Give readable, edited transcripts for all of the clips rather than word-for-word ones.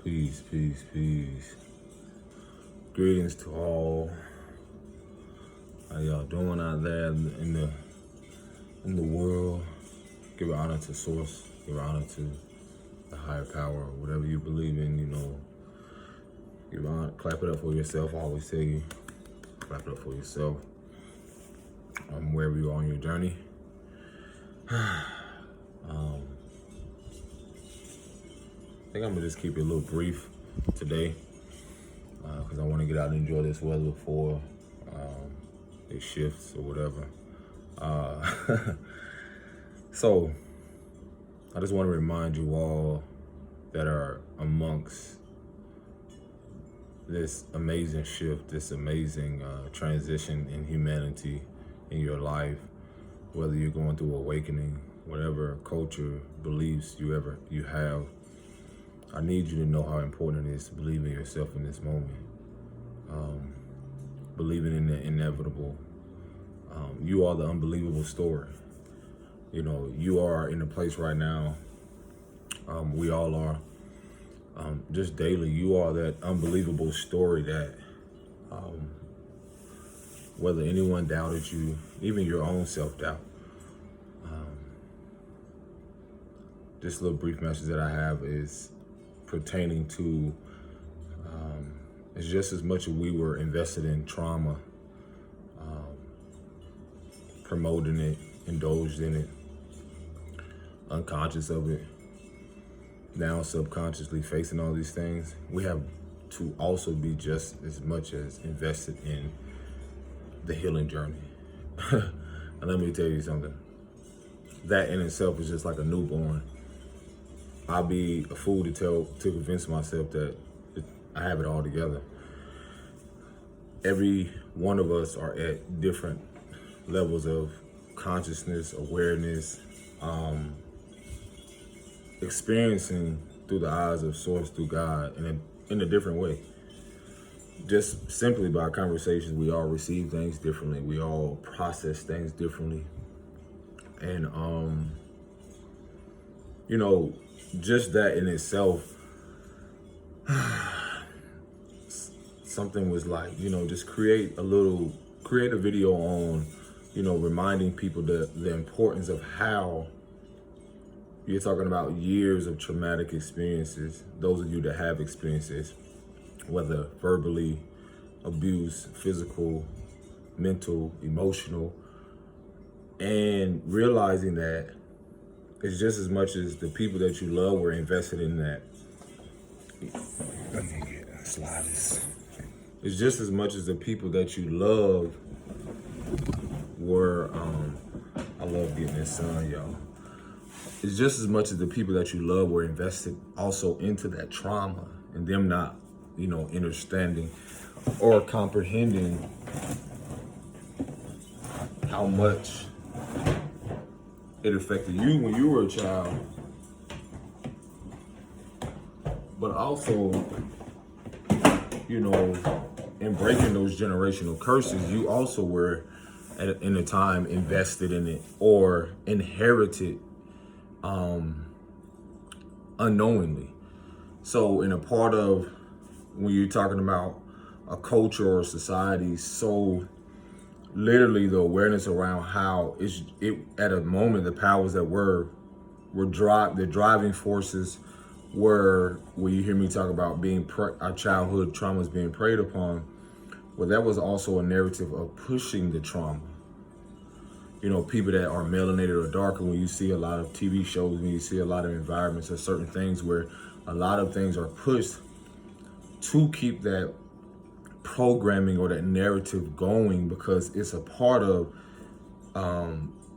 Peace, peace, peace. Greetings to all. How y'all doing out there in the world? Give honor to Source. Give honor to the higher power, whatever you believe in. Give honor. Clap it up for yourself. I always tell you, clap it up for yourself. Wherever you are on your journey. I think I'm gonna just keep it a little brief today because I want to get out and enjoy this weather before it shifts or whatever. So I just want to remind you all that are amongst this amazing shift, this amazing transition in humanity in your life, whether you're going through awakening, whatever culture, beliefs you have. I need you to know how important it is to believe in yourself in this moment. Believing in the inevitable. You are the unbelievable story. You are in a place right now. We all are. Just daily, you are that unbelievable story that whether anyone doubted you, even your own self-doubt. This little brief message that I have is pertaining to it's just as much as we were invested in trauma, promoting it, indulged in it, unconscious of it, now subconsciously facing all these things, we have to also be just as much as invested in the healing journey. And let me tell you something, that in itself is just like a newborn. I'll be a fool to convince myself that I have it all together. Every one of us are at different levels of consciousness, awareness, experiencing through the eyes of Source, through God, in a different way. Just simply by conversations, we all receive things differently. We all process things differently. And, just that in itself, something was like, just create a video on, reminding people the importance of how you're talking about years of traumatic experiences, those of you that have experiences, whether verbally, abuse, physical, mental, emotional, and realizing that it's just as much as the people that you love were invested in that. Let me get slide this. It's just as much as the people that you love were, I love getting this sun, y'all. It's just as much as the people that you love were invested also into that trauma and them not, understanding or comprehending how much it affected you when you were a child, but also, in breaking those generational curses, you also were in a time invested in it or inherited unknowingly. So in a part of when you're talking about a culture or society, so literally the awareness around how it at a moment, the powers that were the driving forces were, when you hear me talk about our childhood traumas being preyed upon, well, that was also a narrative of pushing the trauma. People that are melanated or darker, when you see a lot of TV shows, when you see a lot of environments or certain things where a lot of things are pushed to keep that programming or that narrative going, because it's a part of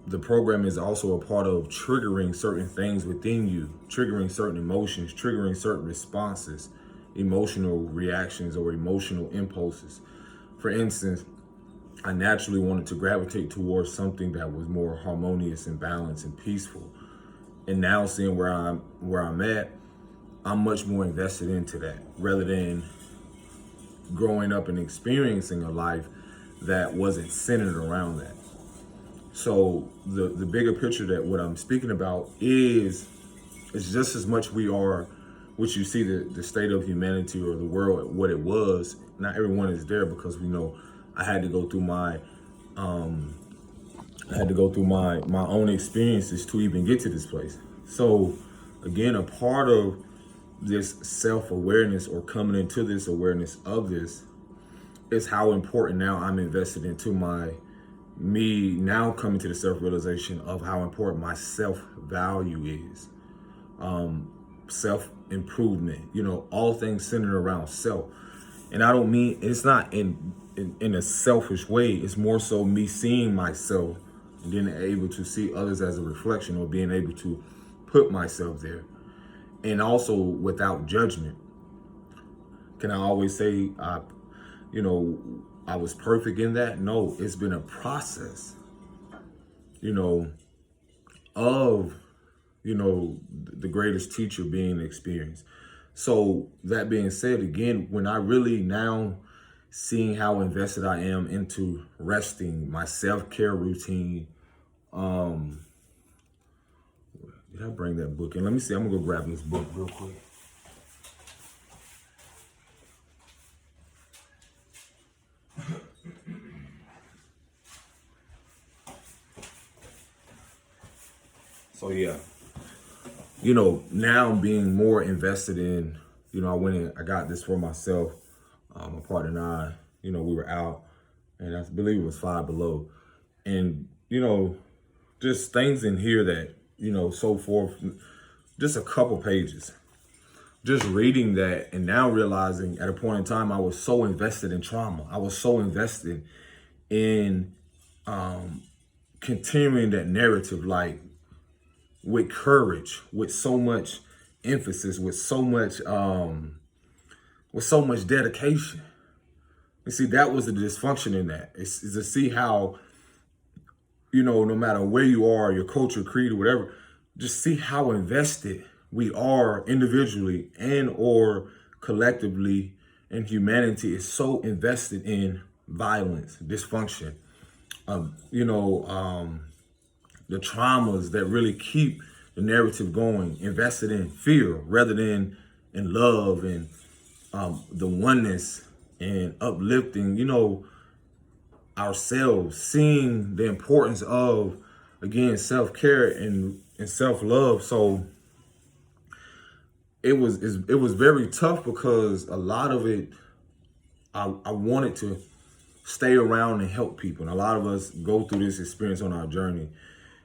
the program is also a part of triggering certain things within you, triggering certain emotions, triggering certain responses, emotional reactions or emotional impulses. For instance, I naturally wanted to gravitate towards something that was more harmonious and balanced and peaceful. And now seeing where I'm at, I'm much more invested into that rather than growing up and experiencing a life that wasn't centered around that. So the bigger picture that what I'm speaking about is just as much we are which you see the state of humanity or the world, what it was. Not everyone is there because we know I had to go through my own experiences to even get to this place. So again, a part of this self-awareness or coming into this awareness of this is how important now I'm invested into me now coming to the self-realization of how important my self-value is. Self-improvement, all things centered around self. And I don't mean, it's not in a selfish way. It's more so me seeing myself and being able to see others as a reflection, or being able to put myself there. And also without judgment. Can I always say, I was perfect in that? No, it's been a process, of, the greatest teacher being experienced. So that being said, again, when I really now seeing how invested I am into resting, my self-care routine, did I bring that book in? Let me see, I'm gonna go grab this book real quick. So yeah, now being more invested in, I went in, I got this for myself. My partner and I, we were out, and I believe it was Five Below. And, just things in here that, so forth, just a couple pages. Just reading that and now realizing at a point in time, I was so invested in trauma. I was so invested in continuing that narrative, like, with courage, with so much emphasis, with so much dedication. You see, that was the dysfunction in that. It's to see how, no matter where you are, your culture, creed, or whatever, just see how invested we are individually and or collectively, and humanity is so invested in violence, dysfunction, the traumas that really keep the narrative going, invested in fear rather than in love and the oneness and uplifting, ourselves, seeing the importance of, again, self-care and self-love. So it was very tough because a lot of it, I wanted to stay around and help people. And a lot of us go through this experience on our journey,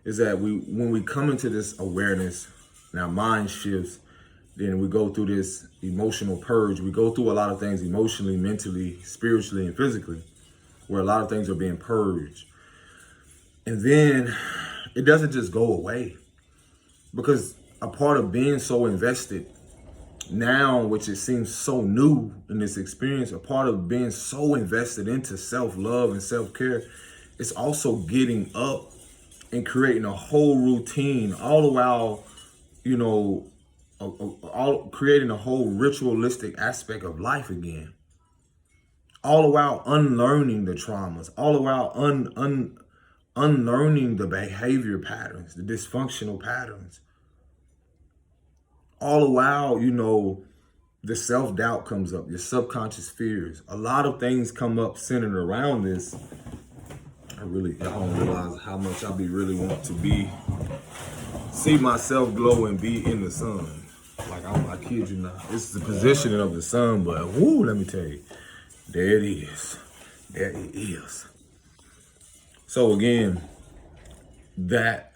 is that when we come into this awareness and our mind shifts, then we go through this emotional purge. We go through a lot of things emotionally, mentally, spiritually, and physically, where a lot of things are being purged. And then it doesn't just go away, because a part of being so invested now, which it seems so new in this experience, a part of being so invested into self-love and self-care, is also getting up and creating a whole routine, all the while, all creating a whole ritualistic aspect of life again. All the while unlearning the traumas, all the while unlearning the behavior patterns, the dysfunctional patterns. All the while, the self-doubt comes up, your subconscious fears. A lot of things come up centered around this. I don't realize how much I really want to see myself glow and be in the sun. Like, I kid you not. It's the positioning of the sun, but let me tell you, there it is. There it is. So again, that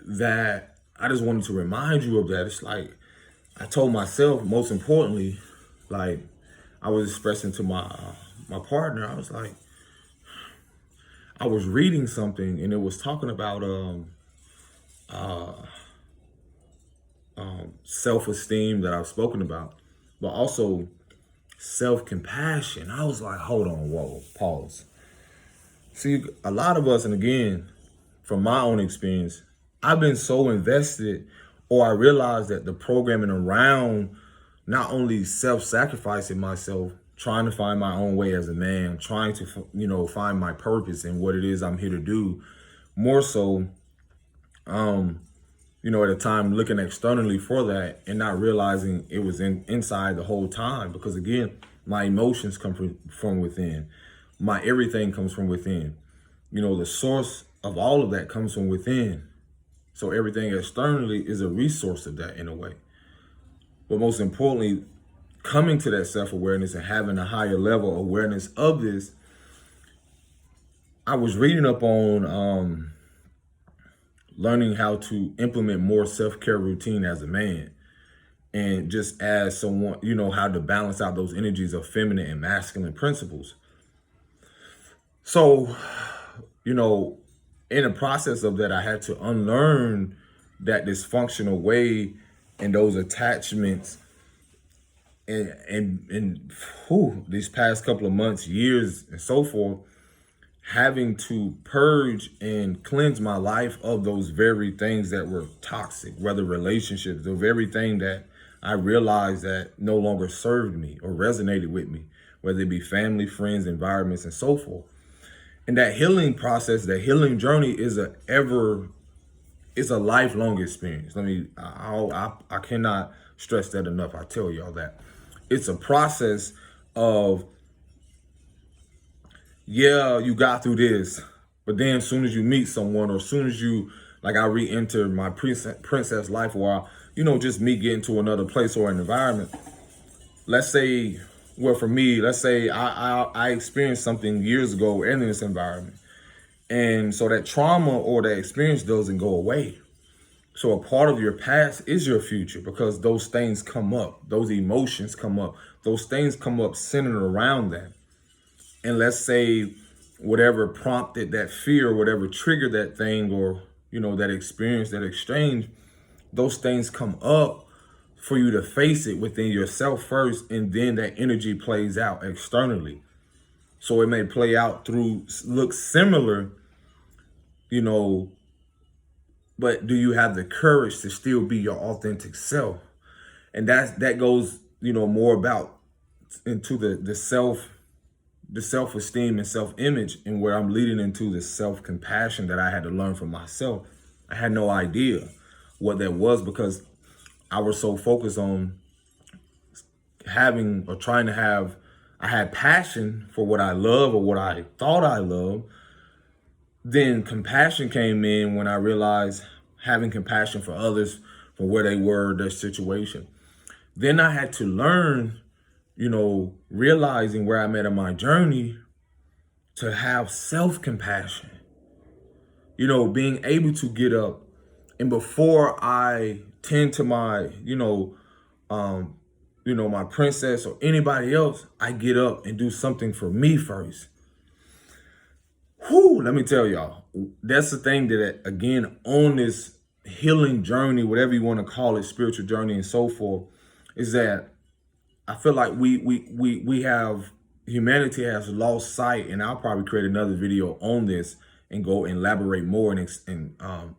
I just wanted to remind you of that. It's like, I told myself, most importantly, like, I was expressing to my partner, I was like, I was reading something and it was talking about self-esteem that I've spoken about, but also self-compassion. I was like, hold on, whoa, pause. See, a lot of us, and again, from my own experience, I've been so invested, or I realized that the programming around not only self-sacrificing myself, trying to find my own way as a man, trying to, find my purpose and what it is I'm here to do, more so, at a time looking externally for that and not realizing it was inside the whole time. Because again, my emotions come from within. My everything comes from within. The source of all of that comes from within. So everything externally is a resource of that in a way. But most importantly, coming to that self-awareness and having a higher level awareness of this, I was reading up on learning how to implement more self-care routine as a man, and just as someone, how to balance out those energies of feminine and masculine principles. So, in the process of that, I had to unlearn that dysfunctional way and those attachments. And these past couple of months, years, and so forth, having to purge and cleanse my life of those very things that were toxic, whether relationships, the very thing that I realized that no longer served me or resonated with me, whether it be family, friends, environments, and so forth. And that healing process, that healing journey is a lifelong experience. I cannot stress that enough. I tell y'all that it's a process of, you got through this, but then as soon as you meet someone, or as soon as you, like, I re-enter my princess life, or just me getting to another place or an environment. Let's say, well, for me, let's say I experienced something years ago in this environment, and so that trauma or that experience doesn't go away. So a part of your past is your future, because those things come up, those emotions come up, those things come up centered around that. And let's say whatever prompted that fear, whatever triggered that thing, or, that experience, that exchange, those things come up for you to face it within yourself first, and then that energy plays out externally. So it may play out look similar, but do you have the courage to still be your authentic self? And that goes, more about into the self-esteem and self-image, and where I'm leading into the self-compassion that I had to learn for myself. I had no idea what that was, because I was so focused on having, or trying to have, I had passion for what I love or what I thought I loved. Then compassion came in when I realized having compassion for others, for where they were, their situation. Then I had to learn, realizing where I'm at in my journey, to have self-compassion, being able to get up, and before I tend to my, my princess or anybody else, I get up and do something for me first. Let me tell y'all, that's the thing that, again, on this healing journey, whatever you want to call it, spiritual journey and so forth, is that I feel like we have, humanity has lost sight, and I'll probably create another video on this and go elaborate more and expand on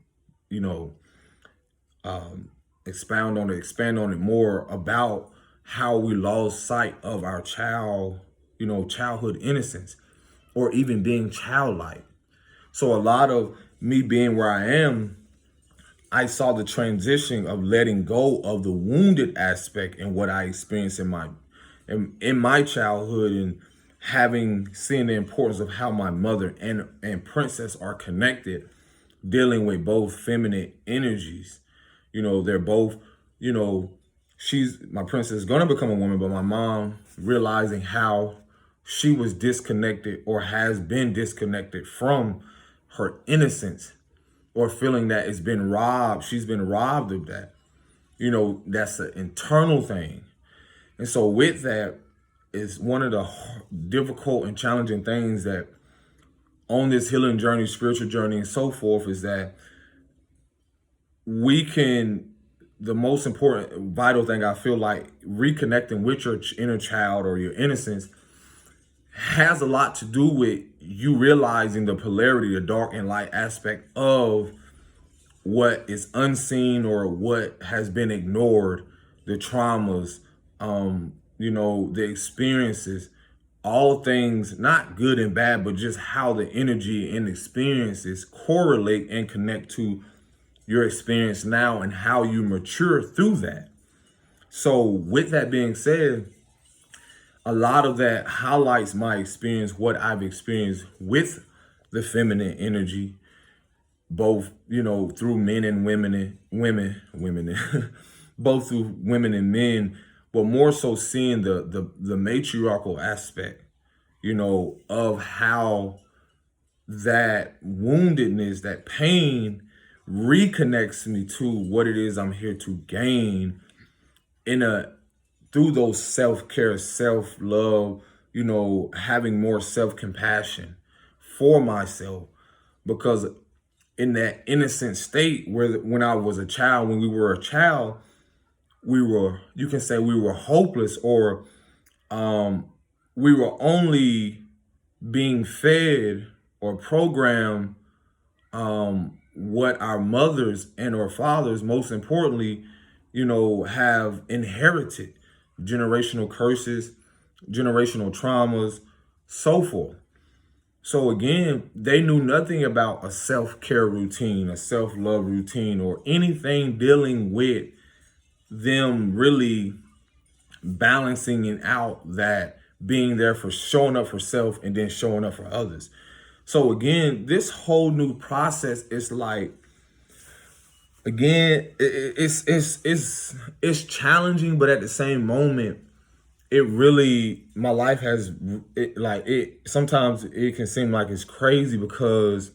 it more, about how we lost sight of our childhood innocence, or even being childlike. So a lot of me being where I am, I saw the transition of letting go of the wounded aspect and what I experienced in my childhood, and seeing the importance of how my mother and princess are connected, dealing with both feminine energies. They're both, my princess is gonna become a woman, but my mom, realizing how she was disconnected, or has been disconnected from her innocence, or feeling that it's been robbed. She's been robbed of that. That's an internal thing. And so with that, is one of the difficult and challenging things that on this healing journey, spiritual journey, and so forth, is that the most important, vital thing, I feel like, reconnecting with your inner child or your innocence, has a lot to do with you realizing the polarity, the dark and light aspect of what is unseen, or what has been ignored, the traumas, the experiences, all things, not good and bad, but just how the energy and experiences correlate and connect to your experience now and how you mature through that. So with that being said, a lot of that highlights my experience, what I've experienced with the feminine energy, both, through men and women and women, both through women and men, but more so seeing the matriarchal aspect, of how that woundedness, that pain reconnects me to what it is I'm here to gain in a through those self-care, self-love, having more self-compassion for myself. Because in that innocent state where when I was a child, when we were a child, you can say we were hopeless, or we were only being fed or programmed what our mothers and our fathers, most importantly, have inherited: generational curses, generational traumas, so forth. So again, they knew nothing about a self-care routine, a self-love routine, or anything dealing with them really balancing it out, that being there for showing up for self and then showing up for others. So again, this whole new process is like, again, it's challenging, but at the same moment, it really, my life has sometimes it can seem like it's crazy, because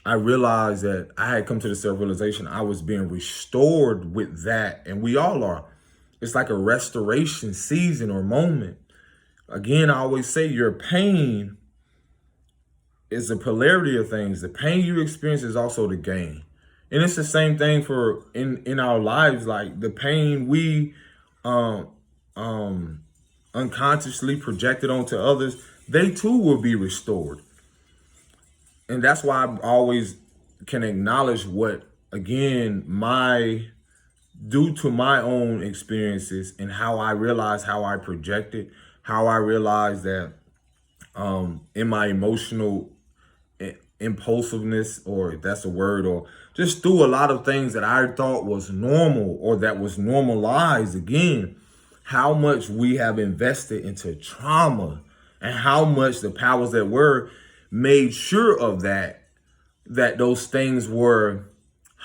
I realized that I had come to the self-realization I was being restored with that, and we all are. It's like a restoration season or moment. Again, I always say your pain is the polarity of things. The pain you experience is also the gain. And it's the same thing for in our lives. Like the pain we um unconsciously projected onto others, they too will be restored. And that's why I always can acknowledge what, again, due to my own experiences and how I realized how I projected, how I realized that in my emotional impulsiveness, or if that's a word, or just through a lot of things that I thought was normal or that was normalized, again, how much we have invested into trauma, and how much the powers that were made sure of that those things were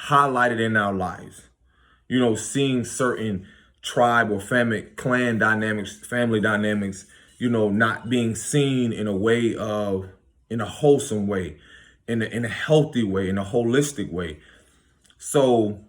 highlighted in our lives. Seeing certain tribe or clan dynamics, family dynamics, not being seen in a way in a wholesome way, in a healthy way, in a holistic way. So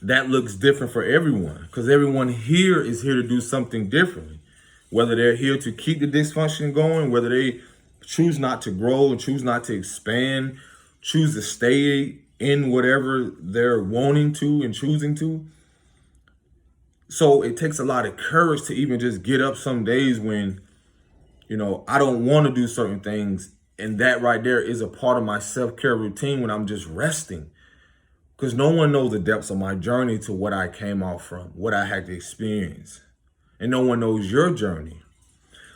that looks different for everyone, because everyone here is here to do something differently. Whether they're here to keep the dysfunction going, whether they choose not to grow and choose not to expand, choose to stay in whatever they're wanting to and choosing to. So it takes a lot of courage to even just get up some days when, I don't want to do certain things. And that right there is a part of my self-care routine when I'm just resting. Because no one knows the depths of my journey to what I came off from, what I had to experience. And no one knows your journey.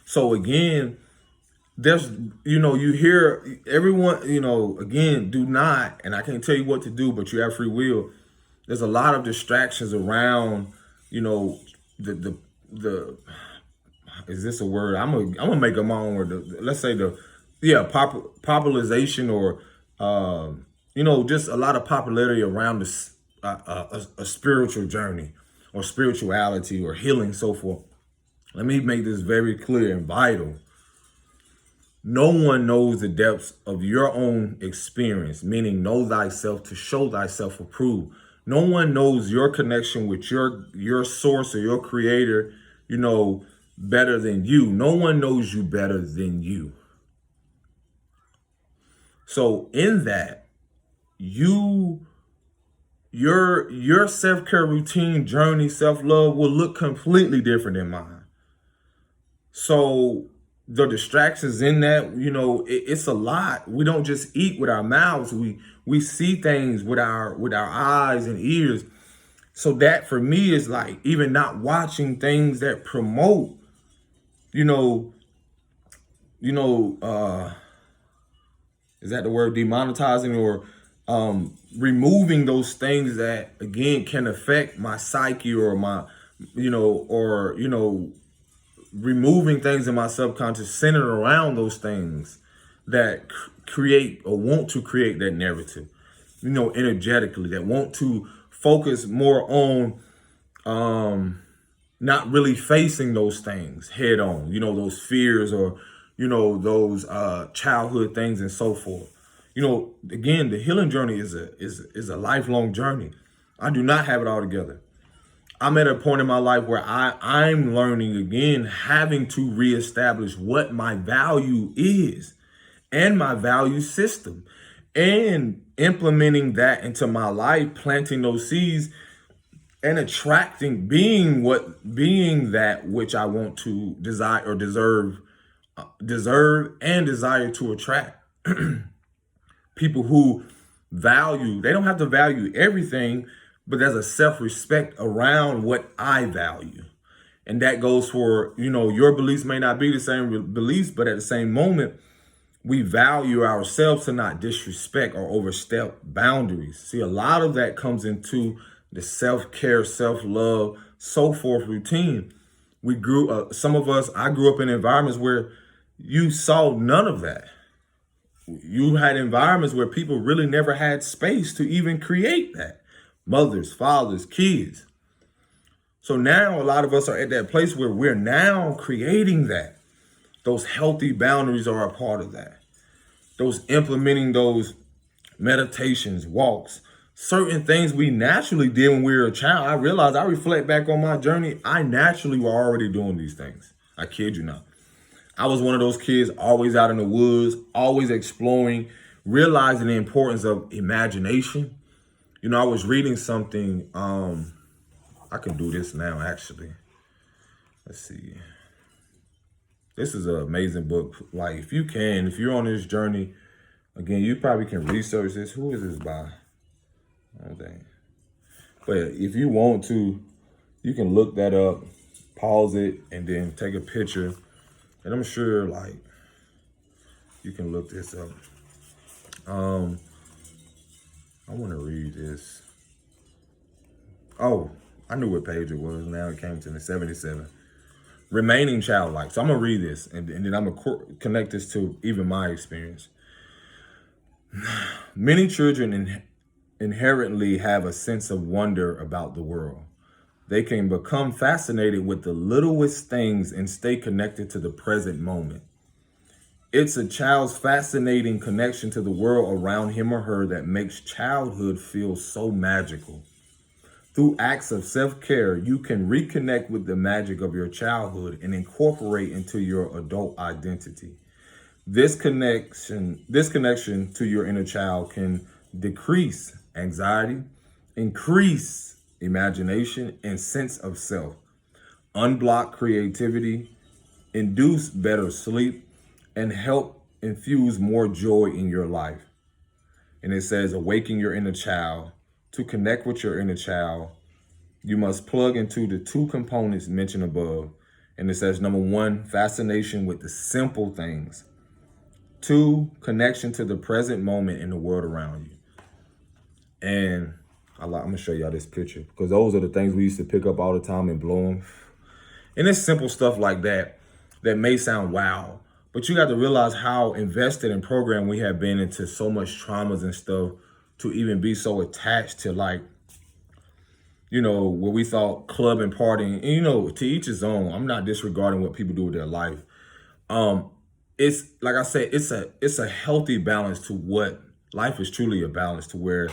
So again, there's, you hear everyone, again, do not, and I can't tell you what to do, but you have free will. There's a lot of distractions around, the is this a word? I'm gonna make up my own word. Let's say popularization, or just a lot of popularity around this a spiritual journey or spirituality or healing, so forth. Let me make this very clear and vital. No one knows the depths of your own experience, meaning know thyself to show thyself approved. No one knows your connection with your source or your creator, better than you. No one knows you better than you. So in that, your self-care routine, journey, self-love will look completely different than mine. So the distractions in that, it's a lot. We don't just eat with our mouths. We see things with our eyes and ears. So that for me is like even not watching things that promote, is that the word, demonetizing, or removing those things that again can affect my psyche or my, removing things in my subconscious centered around those things that create or want to create that narrative, energetically, that want to focus more on not really facing those things head on, those fears or, those childhood things and so forth. Again, the healing journey is a lifelong journey. I do not have it all together. I'm at a point in my life where I'm learning again, having to reestablish what my value is and my value system and implementing that into my life, planting those seeds and attracting, being that which I want to desire or deserve and desire to attract. People who value, they don't have to value everything, but there's a self-respect around what I value. And that goes for, your beliefs may not be the same beliefs, but at the same moment, we value ourselves to not disrespect or overstep boundaries. See, a lot of that comes into the self-care, self-love, so forth routine. Some of us, I grew up in environments where you saw none of that. You had environments where people really never had space to even create that. Mothers, fathers, kids. So now a lot of us are at that place where we're now creating that. Those healthy boundaries are a part of that. Those implementing those meditations, walks, certain things we naturally did when we were a child. I realized, I reflect back on my journey, I naturally were already doing these things. I kid you not. I was one of those kids always out in the woods, always exploring, realizing the importance of imagination. I was reading something, I can do this now actually. Let's see. This is an amazing book. Like if you're on this journey, again, you probably can research this. Who is this by? I don't think. But if you want to, you can look that up, pause it, and then take a picture. And I'm sure you can look this up. I want to read this. Oh, I knew what page it was. Now it came to the 77. Remaining childlike. So I'm going to read this and then I'm going to connect this to even my experience. Many children inherently have a sense of wonder about the world. They can become fascinated with the littlest things and stay connected to the present moment. It's a child's fascinating connection to the world around him or her that makes childhood feel so magical. Through acts of self-care, you can reconnect with the magic of your childhood and incorporate into your adult identity. This connection to your inner child can decrease anxiety, increase imagination and sense of self, unblock creativity, induce better sleep, and help infuse more joy in your life. And it says, awaken your inner child. To connect with your inner child, you must plug into the two components mentioned above. And it says, number one, fascination with the simple things. 2, connection to the present moment in the world around you. And I'm going to show y'all this picture because those are the things we used to pick up all the time and blow them. And it's simple stuff like that may sound wow, but you got to realize how invested and programmed we have been into so much traumas and stuff to even be so attached to where we thought club and partying, and to each his own. I'm not disregarding what people do with their life. It's like I said, it's a healthy balance to what life is, truly a balance to where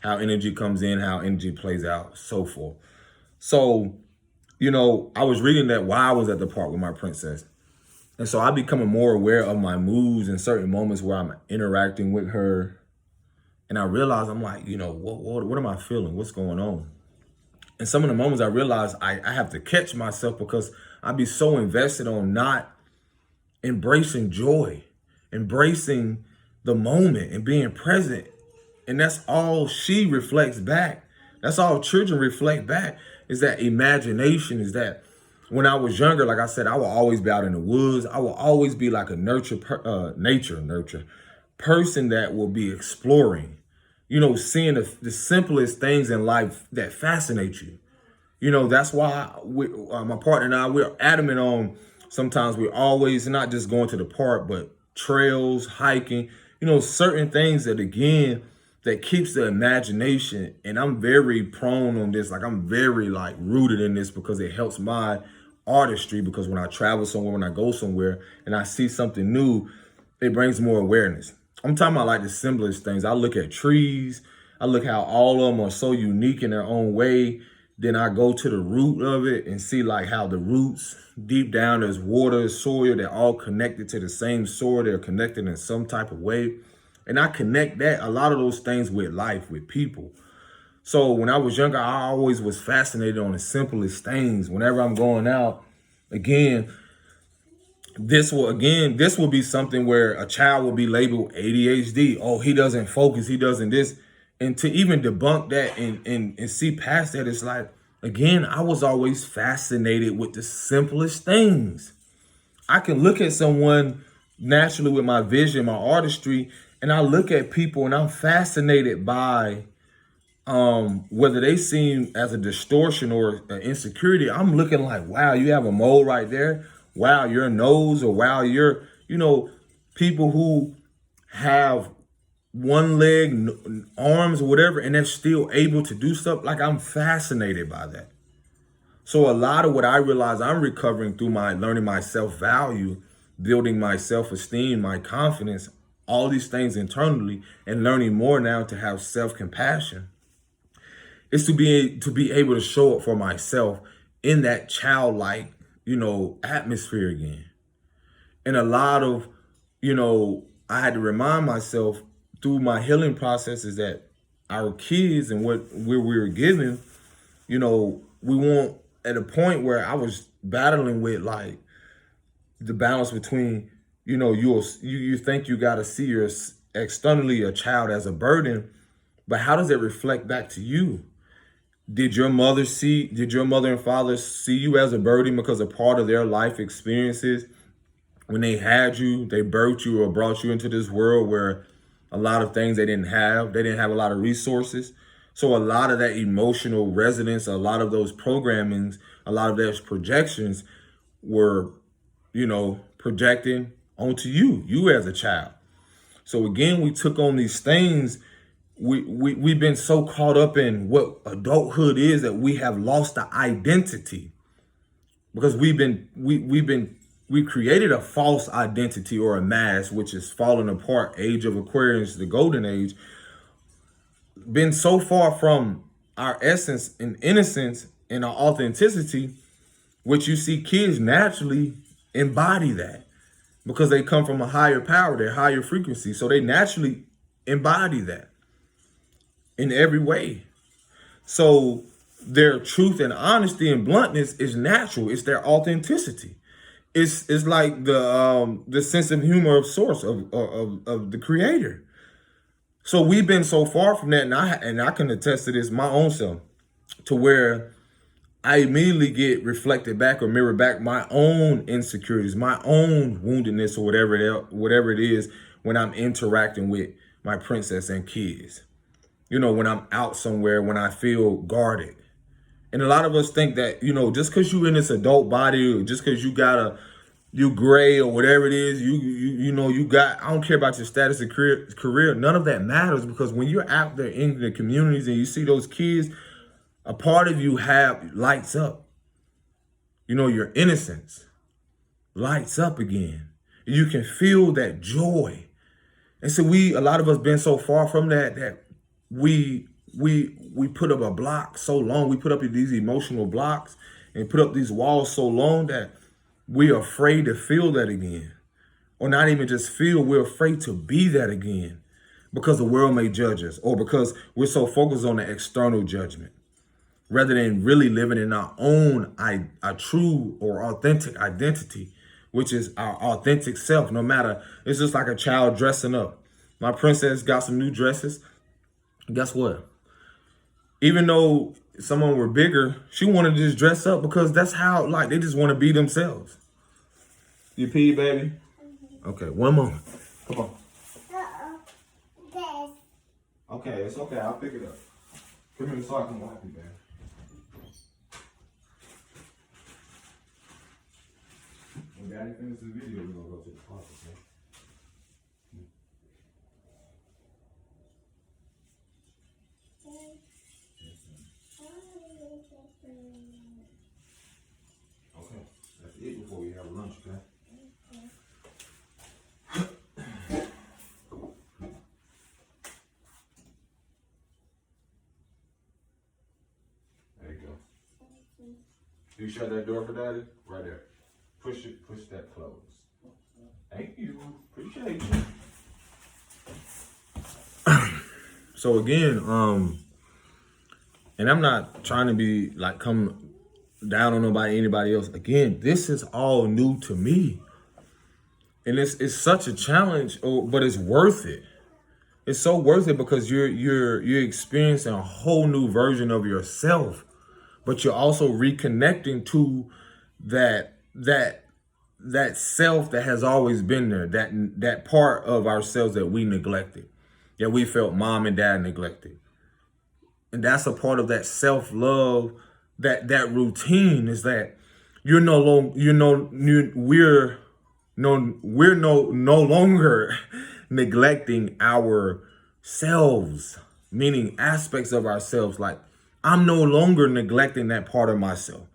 how energy comes in, how energy plays out, so forth. So, I was reading that while I was at the park with my princess. And so I becoming more aware of my moods in certain moments where I'm interacting with her. And I realized, I'm like, what am I feeling? What's going on? And some of the moments I realized I have to catch myself because I'd be so invested on not embracing joy, embracing the moment and being present. And that's all she reflects back. That's all children reflect back, is that imagination, is that when I was younger, like I said, I will always be out in the woods. I will always be like a nature person that will be exploring, seeing the simplest things in life that fascinate you. That's why my partner and I, we're adamant on sometimes we're always not just going to the park, but trails, hiking, certain things that, again, that keeps the imagination. And I'm very prone on this. Like, I'm very like rooted in this because it helps my artistry. Because when I travel somewhere, when I go somewhere and I see something new, it brings more awareness. I'm talking about like the simplest things. I look at trees. I look how all of them are so unique in their own way. Then I go to the root of it and see like how the roots deep down, there's water, soil, they're all connected to the same soil. They're connected in some type of way. And I connect that, a lot of those things, with life, with people. So when I was younger, I always was fascinated on the simplest things. Whenever I'm going out, again, this will be something where a child will be labeled ADHD. Oh, he doesn't focus, he doesn't this. And to even debunk that and see past that, it's like, again, I was always fascinated with the simplest things. I can look at someone naturally with my vision, my artistry, and I look at people and I'm fascinated by whether they seem as a distortion or an insecurity. I'm looking like, wow, you have a mole right there. Wow, your nose, or wow, you're, people who have one leg, arms, or whatever, and they're still able to do stuff. Like, I'm fascinated by that. So a lot of what I realize I'm recovering through my learning my self-value, building my self-esteem, my confidence, all these things internally, and learning more now to have self-compassion, is to be able to show up for myself in that childlike, atmosphere again. And a lot of, I had to remind myself through my healing processes that our kids and what we were given, we won't, at a point where I was battling with like the balance between, you think you got to see your externally a child as a burden, but how does it reflect back to you? Did your mother and father see you as a burden because a part of their life experiences, when they had you, they birthed you or brought you into this world where a lot of things they didn't have a lot of resources. So a lot of that emotional resonance, a lot of those programmings, a lot of those projections were, projecting onto you as a child. So again, we took on these things. We've been so caught up in what adulthood is that we have lost the identity, because we created a false identity or a mask, which is falling apart. Age of Aquarius, the golden age, been so far from our essence and innocence and our authenticity, which you see kids naturally embody that because they come from a higher power, their higher frequency. So they naturally embody that in every way. So their truth and honesty and bluntness is natural. It's their authenticity. It's like the sense of humor of source of the creator. So we've been so far from that, and I can attest to this my own self, to where I immediately get reflected back or mirror back my own insecurities, my own woundedness, or whatever it is when I'm interacting with my princess and kids. When I'm out somewhere, when I feel guarded. And a lot of us think that, just because you in this adult body, or just because you gray or whatever it is, you got, I don't care about your status of career. None of that matters, because when you're out there in the communities and you see those kids, a part of you lights up. Your innocence lights up again. You can feel that joy. And so a lot of us been so far from that we put up a block so long. We put up these emotional blocks and put up these walls so long that we are afraid to feel that again. Or not even just feel, we're afraid to be that again, because the world may judge us, or because we're so focused on the external judgment, rather than really living in our own, a true or authentic identity, which is our authentic self. No matter, it's just like a child dressing up. My princess got some new dresses. Guess what? Even though some of them were bigger, she wanted to just dress up because that's how, like, they just want to be themselves. You pee, baby? Okay, one moment. Come on. Okay, it's okay. I'll pick it up. Come here so I can wipe you, man. When Daddy finishes the video, we're gonna go to the park, okay? Okay, that's it before we have lunch, okay? There you go. You shut that door for Daddy? Right there. Push that closed. Thank you. Appreciate you. So again, and I'm not trying to be like come down on anybody else. Again, this is all new to me. And it's such a challenge, but it's worth it. It's so worth it because you're experiencing a whole new version of yourself, but you're also reconnecting to that self that has always been there, that part of ourselves that we neglected, that we felt mom and dad neglected. And that's a part of that self-love, that routine is that we're no longer neglecting ourselves, meaning aspects of ourselves. Like I'm no longer neglecting that part of myself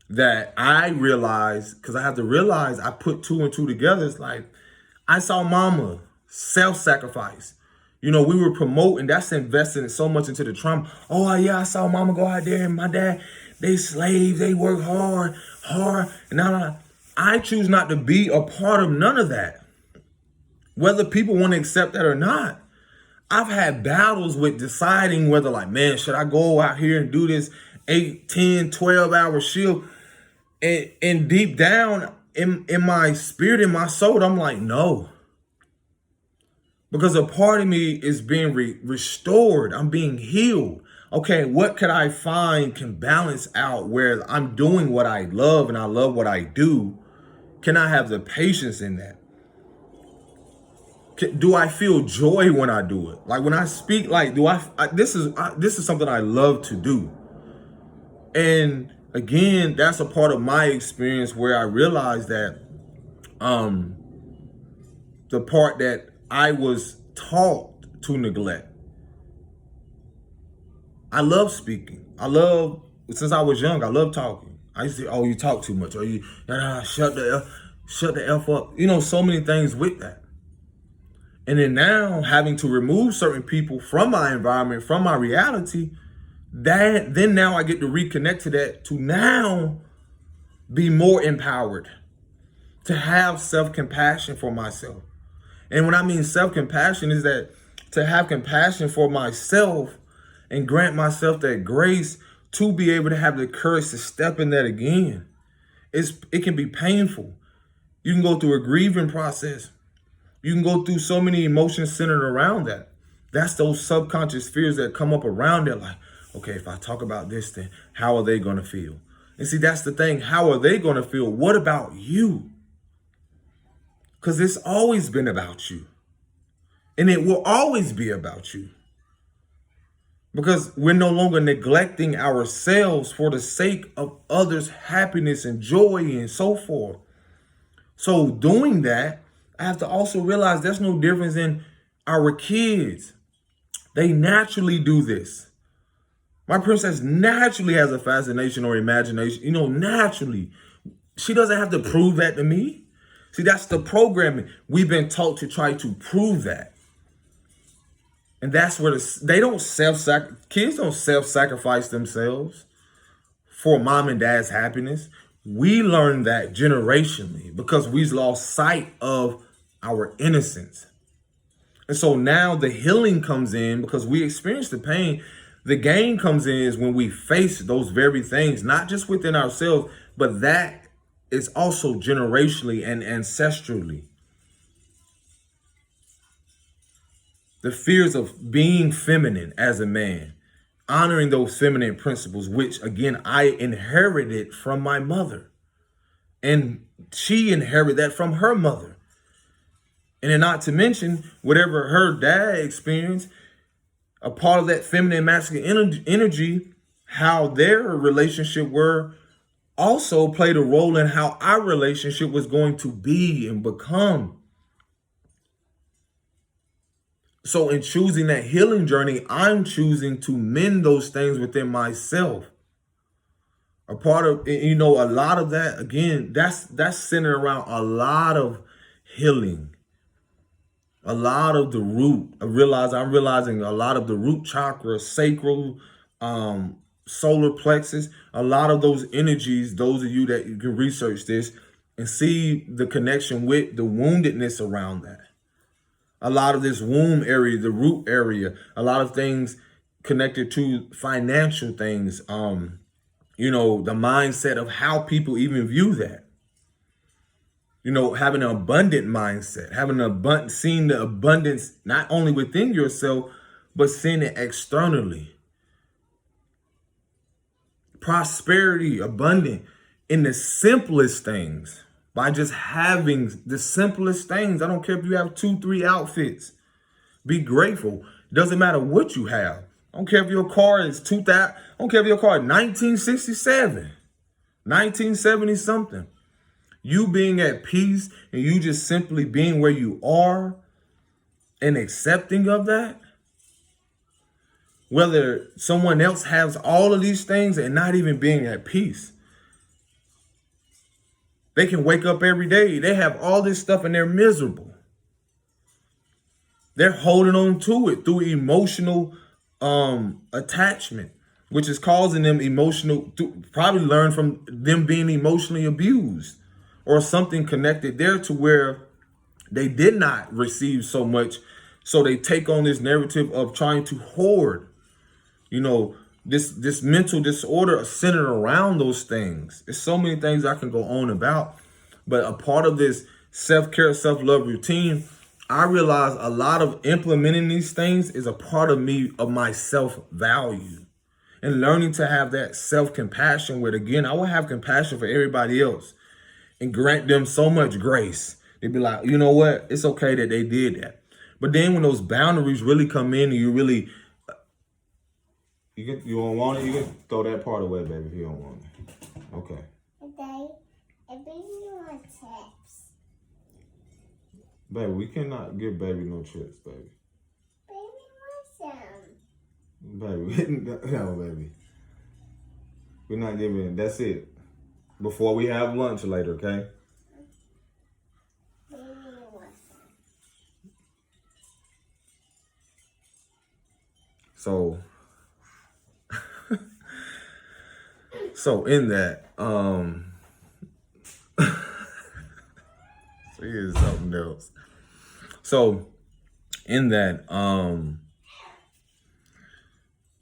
that I realized, because I have to realize I put two and two together. It's like I saw mama self-sacrifice. We were promoting, that's investing so much into the trauma. Oh yeah, I saw mama go out there and my dad, they slaves, they work hard. And now I choose not to be a part of none of that. Whether people want to accept that or not. I've had battles with deciding whether like, man, should I go out here and do this 8, 10, 12-hour shift? And deep down in my spirit, in my soul, I'm like, no. Because a part of me is being restored. I'm being healed. Okay, what could I find can balance out where I'm doing what I love and I love what I do? Can I have the patience in that? Do I feel joy when I do it? Like when I speak, like this is something I love to do. And again, that's a part of my experience where I realized that the part that I was taught to neglect. I love speaking. Since I was young, I love talking. I used to say, oh, you talk too much. Or you shut the F up. So many things with that. And then now having to remove certain people from my environment, from my reality, then now I get to reconnect to that, to now be more empowered, to have self-compassion for myself. And when I mean self-compassion is that to have compassion for myself and grant myself that grace to be able to have the courage to step in that again. It can be painful. You can go through a grieving process. You can go through so many emotions centered around that. That's those subconscious fears that come up around it. Like, okay, if I talk about this, then how are they going to feel? And see, that's the thing. How are they going to feel? What about you? Because it's always been about you. And it will always be about you. Because we're no longer neglecting ourselves for the sake of others' happiness and joy and so forth. So doing that, I have to also realize there's no difference in our kids. They naturally do this. My princess naturally has a fascination or imagination, naturally. She doesn't have to prove that to me. See, that's the programming. We've been taught to try to prove that. And that's where kids don't self-sacrifice themselves for mom and dad's happiness. We learned that generationally because we've lost sight of our innocence. And so now the healing comes in because we experience the pain. The gain comes in is when we face those very things, not just within ourselves, but that is also generationally and ancestrally. The fears of being feminine as a man, honoring those feminine principles, which again, I inherited from my mother. And she inherited that from her mother. And then not to mention whatever her dad experienced, a part of that feminine and masculine energy, how their relationship were also played a role in how our relationship was going to be and become. So in choosing that healing journey, I'm choosing to mend those things within myself. A part of, a lot of that, again, that's centered around a lot of healing, a lot of the root. I'm realizing a lot of the root chakra, sacral, solar plexus, a lot of those energies, those of you that you can research this and see the connection with the woundedness around that. A lot of this womb area, the root area, a lot of things connected to financial things, the mindset of how people even view that. Having an abundant mindset, seeing the abundance not only within yourself, but seeing it externally. Prosperity, abundant in the simplest things, by just having the simplest things. I don't care if you have 2-3 outfits. Be grateful. Doesn't matter what you have. I don't care if your car is 2000. I don't care if your car is 1967, 1970 something. You being at peace and you just simply being where you are and accepting of that. Whether someone else has all of these things and not even being at peace. They can wake up every day. They have all this stuff and they're miserable. They're holding on to it through emotional attachment, which is causing them probably learn from them being emotionally abused or something connected there to where they did not receive so much. So they take on this narrative of trying to hoard, this mental disorder centered around those things. There's so many things I can go on about, but a part of this self-care, self-love routine, I realize a lot of implementing these things is a part of me, of my self-value, and learning to have that self-compassion where, again, I will have compassion for everybody else and grant them so much grace. They'd be like, you know what? It's okay that they did that. But then when those boundaries really come in and you really, you don't want it, you can throw that part away, baby, if you don't want it. Okay. Okay. I think you want chips. Baby, we cannot give baby no chips, baby. Baby wants some. Baby, no, baby. We're not giving it. That's it. Before we have lunch later, okay? Baby wants some. So in that, so here's something else. So in that,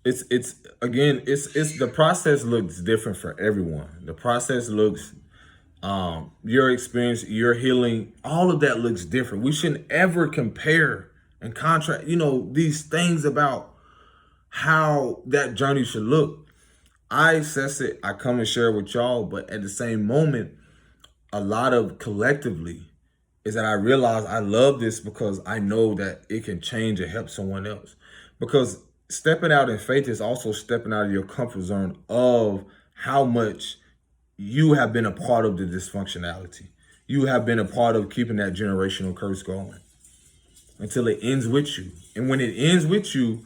it's again, it's the process looks different for everyone. The process looks, your experience, your healing, all of that looks different. We shouldn't ever compare and contrast, these things about how that journey should look. I assess it, I come and share it with y'all, but at the same moment, a lot of collectively is that I realize I love this because I know that it can change and help someone else. Because stepping out in faith is also stepping out of your comfort zone of how much you have been a part of the dysfunctionality. You have been a part of keeping that generational curse going until it ends with you. And when it ends with you,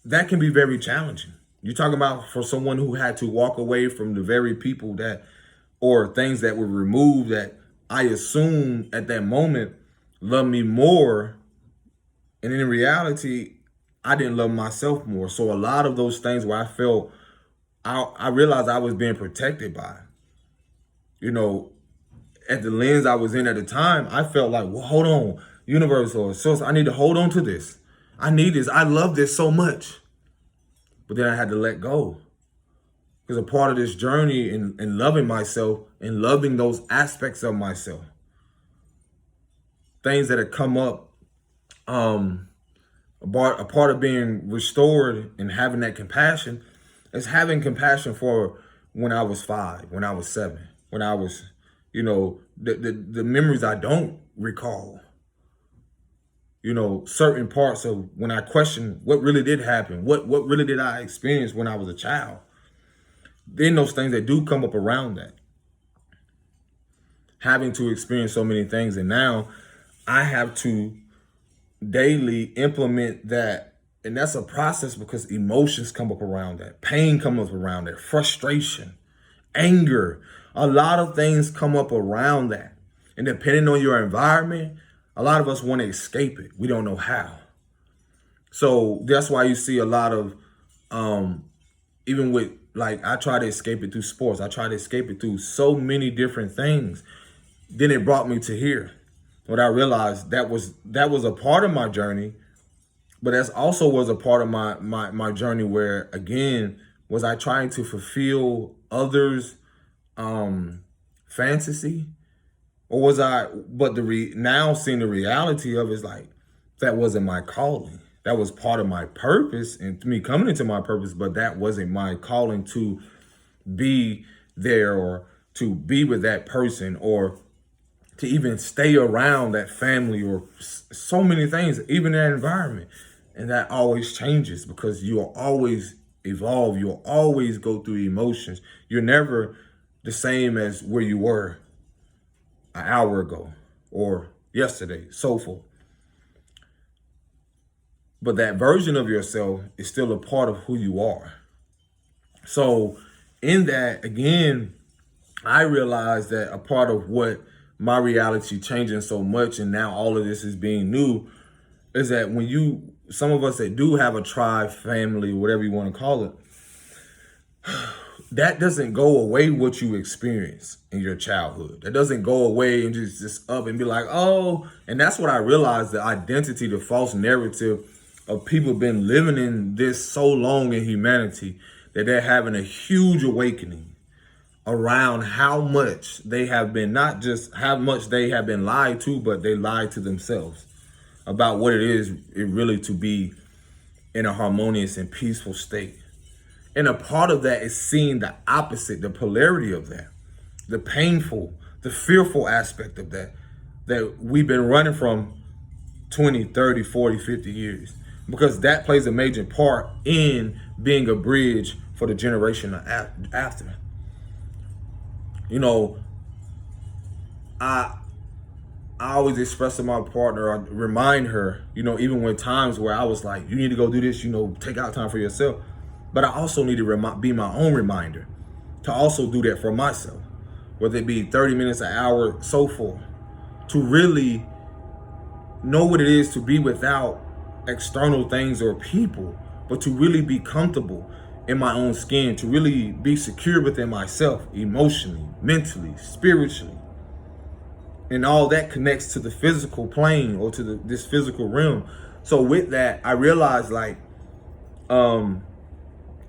that can be very challenging. You're talking about for someone who had to walk away from the very people that, or things that were removed that I assumed at that moment loved me more. And in reality, I didn't love myself more. So a lot of those things where I felt, I realized I was being protected by, at the lens I was in at the time, I felt like, well, hold on, universe or source, I need to hold on to this. I need this. I love this so much. But then I had to let go. Because a part of this journey in loving myself and loving those aspects of myself, things that have come up, a part of being restored and having that compassion is having compassion for when I was 5, when I was 7, when I was, the memories I don't recall. certain parts of when I question what really did happen, what really did I experience when I was a child. Then those things that do come up around that, having to experience so many things, and now I have to daily implement that. And that's a process because emotions come up around that, pain comes up around that, frustration, anger, a lot of things come up around that. And depending on your environment, a lot of us want to escape it. We don't know how. So that's why you see a lot of, even with, like, I try to escape it through sports. I try to escape it through so many different things. Then it brought me to here. What I realized that was a part of my journey, but that's also was a part of my journey where, again, was I trying to fulfill others' fantasy, or was I? But now seeing the reality of it is like that wasn't my calling. That was part of my purpose and me coming into my purpose, but that wasn't my calling to be there or to be with that person or to even stay around that family or so many things, even that environment. And that always changes because you'll always evolve. You'll always go through emotions. You're never the same as where you were an hour ago or yesterday, so forth. But that version of yourself is still a part of who you are. So in that, again, I realized that a part of what my reality changing so much, and now all of this is being new, is that when some of us that do have a tribe, family, whatever you want to call it, that doesn't go away what you experience in your childhood. That doesn't go away and just up and be like, oh, and that's what I realized, the identity, the false narrative of people been living in this so long in humanity that they're having a huge awakening around how much they have been, not just how much they have been lied to, but they lied to themselves about what it is really to be in a harmonious and peaceful state. And a part of that is seeing the opposite, the polarity of that, the painful, the fearful aspect of that we've been running from 20, 30, 40, 50 years. Because that plays a major part in being a bridge for the generation after. I always express to my partner, I remind her, even when times where I was like, you need to go do this, take out time for yourself. But I also need to be my own reminder to also do that for myself, whether it be 30 minutes, an hour, so forth, to really know what it is to be without external things or people, but to really be comfortable in my own skin, to really be secure within myself, emotionally, mentally, spiritually. And all that connects to the physical plane or to this physical realm. So with that, I realized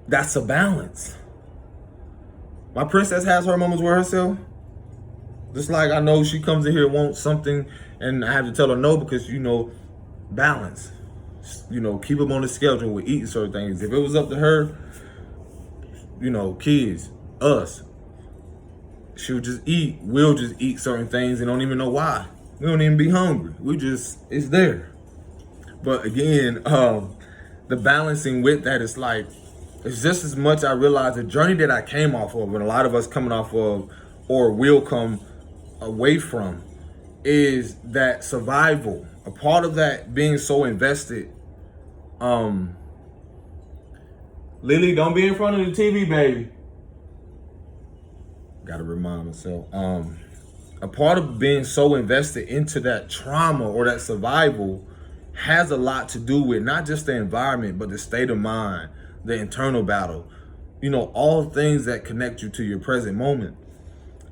that's a balance. My princess has her moments with herself. Just like I know she comes in here and wants something and I have to tell her no because, balance. Keep them on the schedule with eating certain things. If it was up to her, kids, us, she'll just eat. We'll just eat certain things and don't even know why. We don't even be hungry. It's there. But again, the balancing with that is like, it's just as much I realize the journey that I came off of, and a lot of us coming off of, or will come away from, is that survival. A part of that being so invested. Lily, don't be in front of the TV, baby. Gotta remind myself. A part of being so invested into that trauma or that survival has a lot to do with not just the environment, but the state of mind, the internal battle, all things that connect you to your present moment.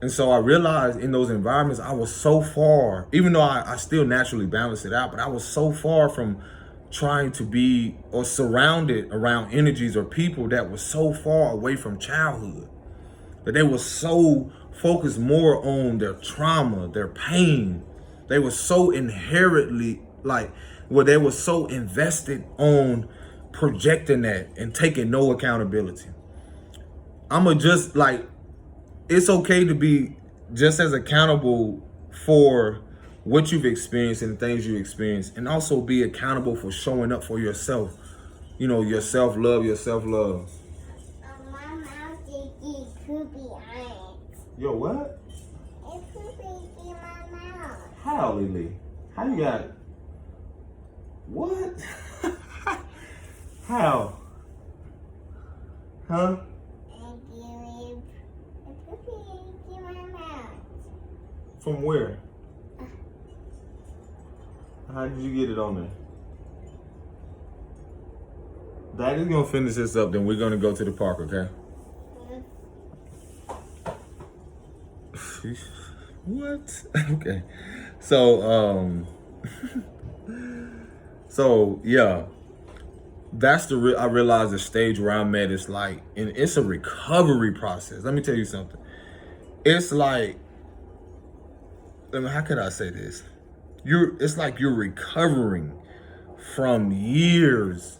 And so I realized in those environments, I was so far, even though I still naturally balance it out, but I was so far from trying to be or surrounded around energies or people that were so far away from childhood, that they were so focused more on their trauma, their pain. They were so inherently they were so invested on projecting that and taking no accountability. It's okay to be just as accountable for what you've experienced and the things you experienced, and also be accountable for showing up for yourself. You know, your self-love, your self-love. My mouth is poopy on it. Yo, what? It's poopy in my mouth. How, Lily? How you got? What? How? Huh? And give a poopy in my mouth. From where? How did you get it on there? Daddy's gonna finish this up, then we're gonna go to the park, okay? What? Okay. So, so yeah, that's I realized the stage where I'm at is like, and it's a recovery process. Let me tell you something. It's like, how could I say this? It's like you're recovering from years.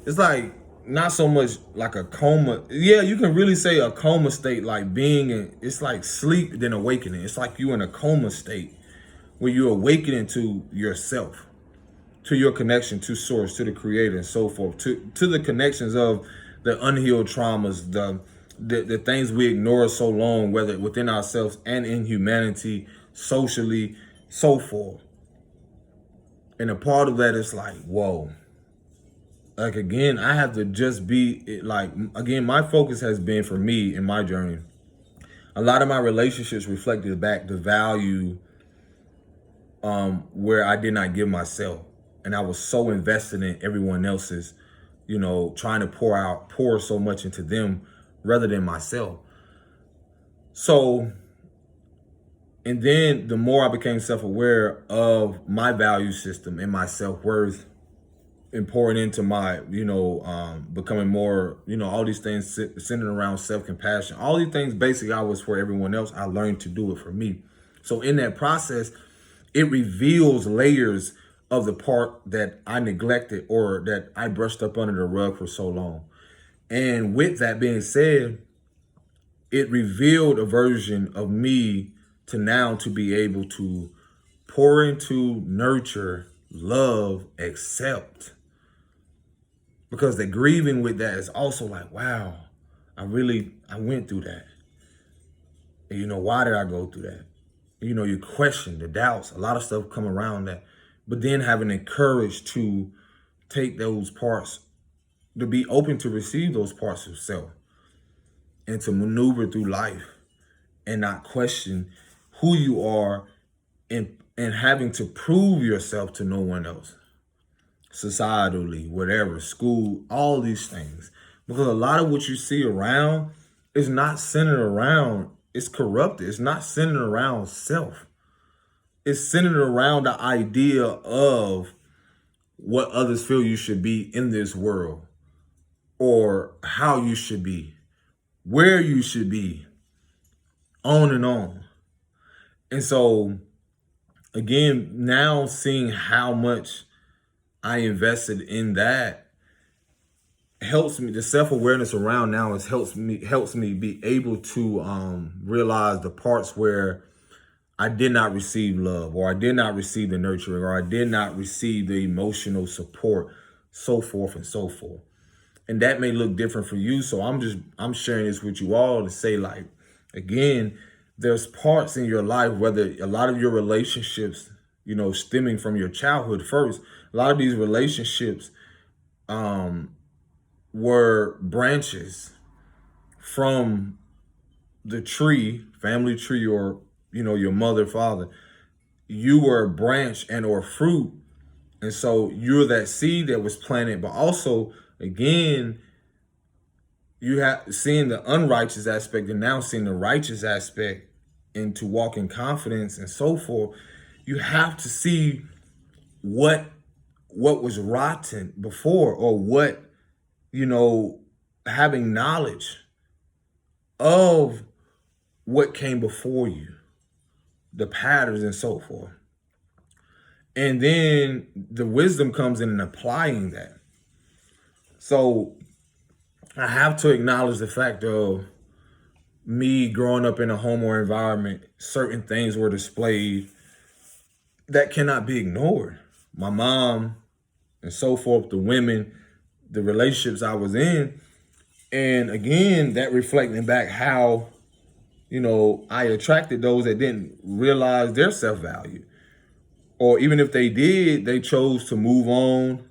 It's like not so much like a coma. Yeah, you can really say a coma state, like being in, it's like sleep then awakening. It's like you in a coma state where you're awakening to yourself, to your connection to source, to the creator and so forth, to the connections of the unhealed traumas, the things we ignore so long, whether within ourselves and in humanity, socially, so forth. And a part of that is like, whoa. Like, again, I have to just be like, again, my focus has been for me in my journey. A lot of my relationships reflected back the value where I did not give myself. And I was so invested in everyone else's, you know, trying to pour so much into them rather than myself. So, and then the more I became self-aware of my value system and my self-worth, and pouring into my, you know, becoming more, you know, all these things centered around self-compassion. All these things, basically, I was for everyone else. I learned to do it for me. So in that process, it reveals layers of the part that I neglected or that I brushed up under the rug for so long. And with that being said, it revealed a version of me to now to be able to pour into, nurture, love, accept. Because the grieving with that is also like, wow, I went through that. And you know, why did I go through that? You know, you question the doubts, a lot of stuff come around that. But then having the courage to take those parts, to be open to receive those parts of self and to maneuver through life and not question who you are and having to prove yourself to no one else. Societally, whatever, school, all these things. Because a lot of what you see around is not centered around, it's corrupted. It's not centered around self. It's centered around the idea of what others feel you should be in this world, or how you should be, where you should be, on and on. And so, again, now seeing how much I invested in that helps me. The self-awareness around now helps me be able to realize the parts where I did not receive love, or I did not receive the nurturing, or I did not receive the emotional support, so forth and so forth. And that may look different for you. So I'm sharing this with you all to say, like, again, there's parts in your life, whether a lot of your relationships, you know, stemming from your childhood first, a lot of these relationships were branches from the tree, family tree, or, you know, your mother, father. You were a branch and or fruit. And so you're that seed that was planted, but also, again, you have seeing the unrighteous aspect and now seeing the righteous aspect, and to walk in confidence and so forth. You have to see what was rotten before, or what, you know, having knowledge of what came before you, the patterns and so forth. And then the wisdom comes in applying that. So I have to acknowledge the fact of me growing up in a home or environment, certain things were displayed that cannot be ignored. My mom and so forth, the women, the relationships I was in. And again, that reflecting back how, I attracted those that didn't realize their self-value. Or even if they did, they chose to move on.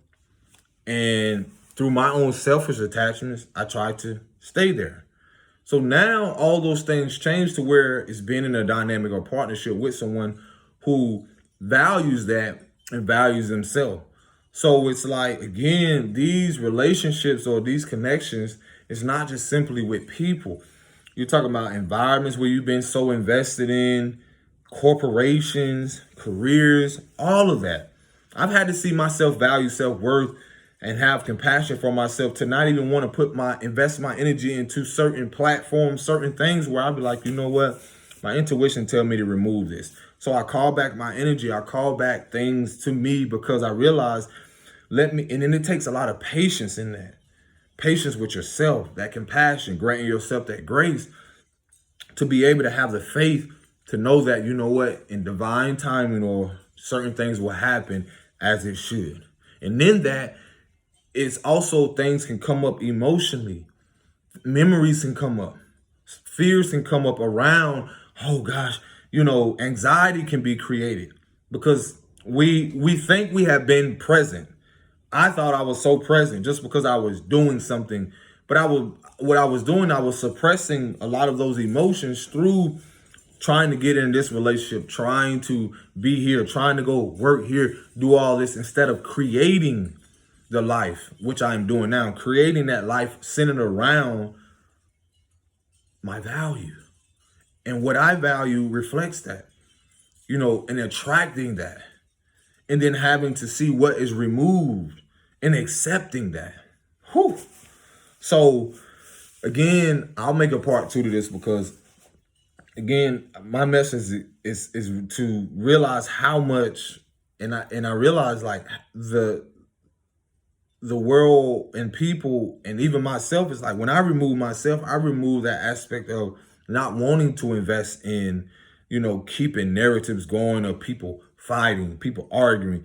And through my own selfish attachments, I tried to stay there. So now all those things change to where it's being in a dynamic or partnership with someone who values that and values themselves. So it's like, again, these relationships or these connections, it's not just simply with people. You're talking about environments where you've been so invested in, corporations, careers, all of that. I've had to see my self-value, self-worth, and have compassion for myself to not even want to invest my energy into certain platforms, certain things where I'd be like, you know what? My intuition tell me to remove this. So I call back my energy. I call back things to me because I realize and then it takes a lot of patience in that. Patience with yourself, that compassion, granting yourself that grace to be able to have the faith to know that, you know what, in divine timing or certain things will happen as it should. And then that it's also things can come up emotionally. Memories can come up. Fears can come up around, oh gosh, anxiety can be created because we think we have been present. I thought I was so present just because I was doing something, but what I was doing, I was suppressing a lot of those emotions through trying to get in this relationship, trying to be here, trying to go work here, do all this instead of creating the life, which I'm doing now, creating that life centered around my value. And what I value reflects that, and attracting that. And then having to see what is removed and accepting that. Whew. So again, I'll make a part 2 to this because again, my message is to realize how much, and I realize like the world and people and even myself is like when I remove myself, I remove that aspect of not wanting to invest in, keeping narratives going of people fighting, people arguing,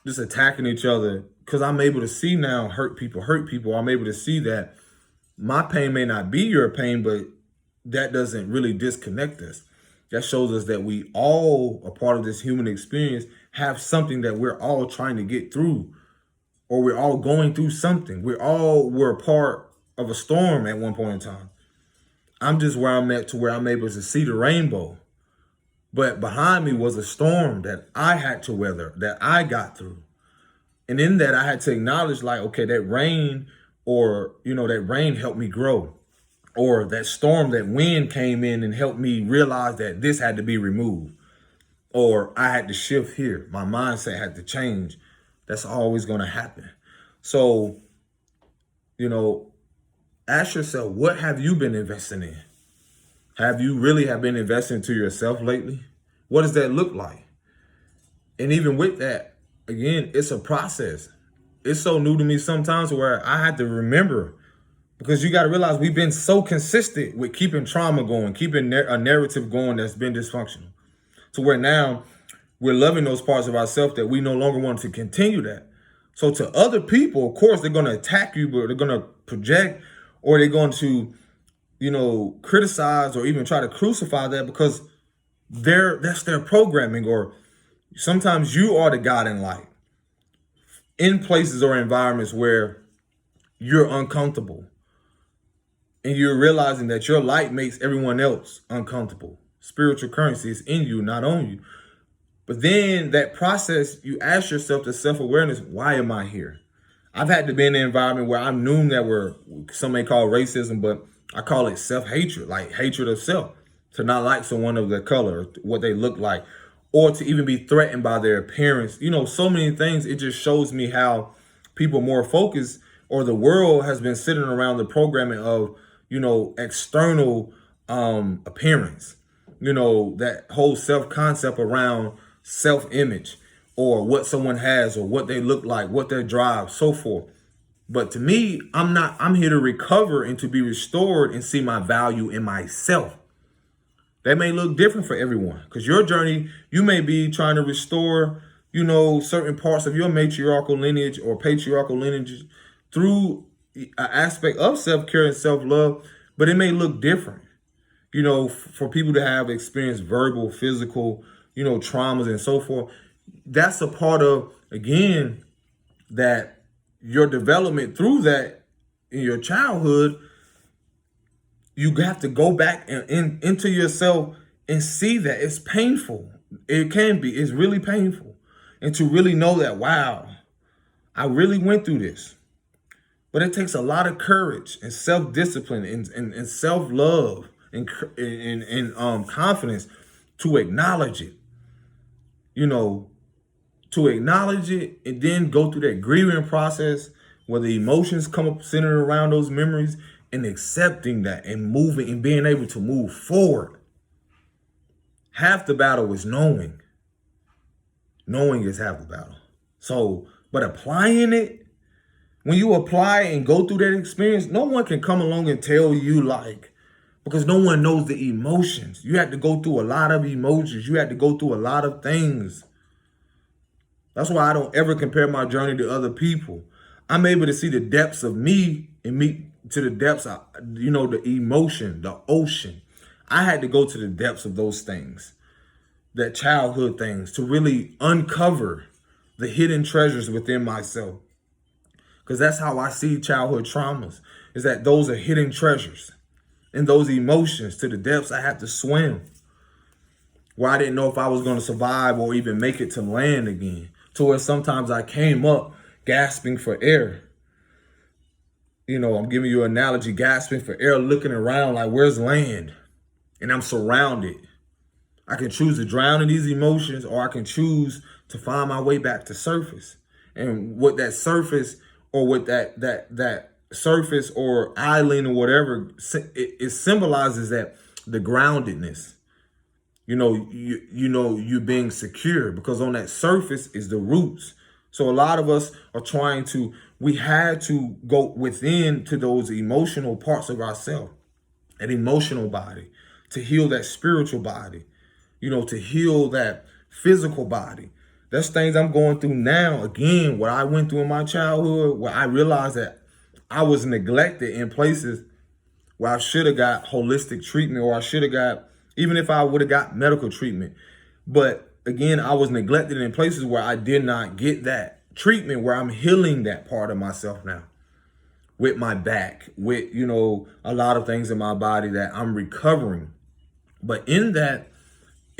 just attacking each other. Because I'm able to see now hurt people. I'm able to see that my pain may not be your pain, but that doesn't really disconnect us. That shows us that we all, a part of this human experience, have something that we're all trying to get through, or we're all going through something. We're a part of a storm at one point in time. I'm just where I'm at to where I'm able to see the rainbow. But behind me was a storm that I had to weather, that I got through. And in that, I had to acknowledge like, okay, that rain that rain helped me grow. Or that storm, that wind came in and helped me realize that this had to be removed. Or I had to shift here. My mindset had to change. That's always going to happen. So, ask yourself, what have you been investing in? Have you really been investing to yourself lately? What does that look like? And even with that, again, it's a process. It's so new to me sometimes where I had to remember, because you got to realize we've been so consistent with keeping trauma going, keeping a narrative going that's been dysfunctional, to where now we're loving those parts of ourselves that we no longer want to continue that. So to other people, of course, they're going to attack you, but they're going to project, or they're going to, criticize or even try to crucify that because that's their programming. Or sometimes you are the God in light in places or environments where you're uncomfortable and you're realizing that your light makes everyone else uncomfortable. Spiritual currency is in you, not on you. But then that process, you ask yourself the self-awareness, why am I here? I've had to be in an environment where I knew that some may call racism, but I call it self-hatred, like hatred of self, to not like someone of their color, what they look like, or to even be threatened by their appearance. So many things. It just shows me how people more focused, or the world has been sitting around the programming of, external appearance, that whole self-concept around self-image, or what someone has, or what they look like, what their drive, so forth. But to me, I'm here to recover and to be restored and see my value in myself. That may look different for everyone because your journey, you may be trying to restore, certain parts of your matriarchal lineage or patriarchal lineage through an aspect of self-care and self-love, but it may look different, for people to have experienced verbal, physical, traumas and so forth. That's a part of, again, that your development through that in your childhood. You have to go back and into yourself and see that it's painful. It can be. It's really painful. And to really know that, wow, I really went through this. But it takes a lot of courage and self-discipline and self-love and confidence to acknowledge it. To acknowledge it and then go through that grieving process where the emotions come up centered around those memories and accepting that and moving and being able to move forward. Half the battle is knowing. Knowing is half the battle. So, but applying it, when you apply and go through that experience, no one can come along and tell you because no one knows the emotions. You had to go through a lot of emotions. You had to go through a lot of things. That's why I don't ever compare my journey to other people. I'm able to see the depths of me and me to the depths of, the emotion, the ocean. I had to go to the depths of those things, that childhood things, to really uncover the hidden treasures within myself. Because that's how I see childhood traumas, is that those are hidden treasures. And those emotions, to the depths I had to swim, where I didn't know if I was going to survive or even make it to land again. To where sometimes I came up gasping for air. I'm giving you an analogy, gasping for air, looking around like, where's land? And I'm surrounded. I can choose to drown in these emotions, or I can choose to find my way back to surface. And what that surface, or what that surface or island or whatever, it symbolizes that the groundedness. You being secure, because on that surface is the roots. So a lot of us are we had to go within to those emotional parts of ourselves, an emotional body, to heal that spiritual body, to heal that physical body. That's things I'm going through now. Again, what I went through in my childhood, where I realized that I was neglected in places where I should have got holistic treatment, or I should have got, even if I would have got medical treatment. But again, I was neglected in places where I did not get that treatment, where I'm healing that part of myself now with my back, with, a lot of things in my body that I'm recovering. But in that,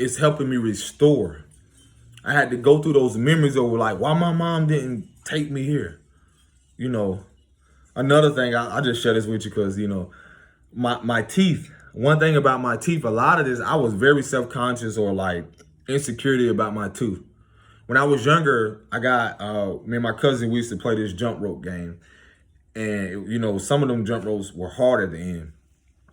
it's helping me restore. I had to go through those memories of why my mom didn't take me here. Another thing, I just share this with you because, my teeth. One thing about my teeth, a lot of this, I was very self-conscious or insecurity about my tooth. When I was younger, I got, me and my cousin, we used to play this jump rope game. And, some of them jump ropes were hard at the end.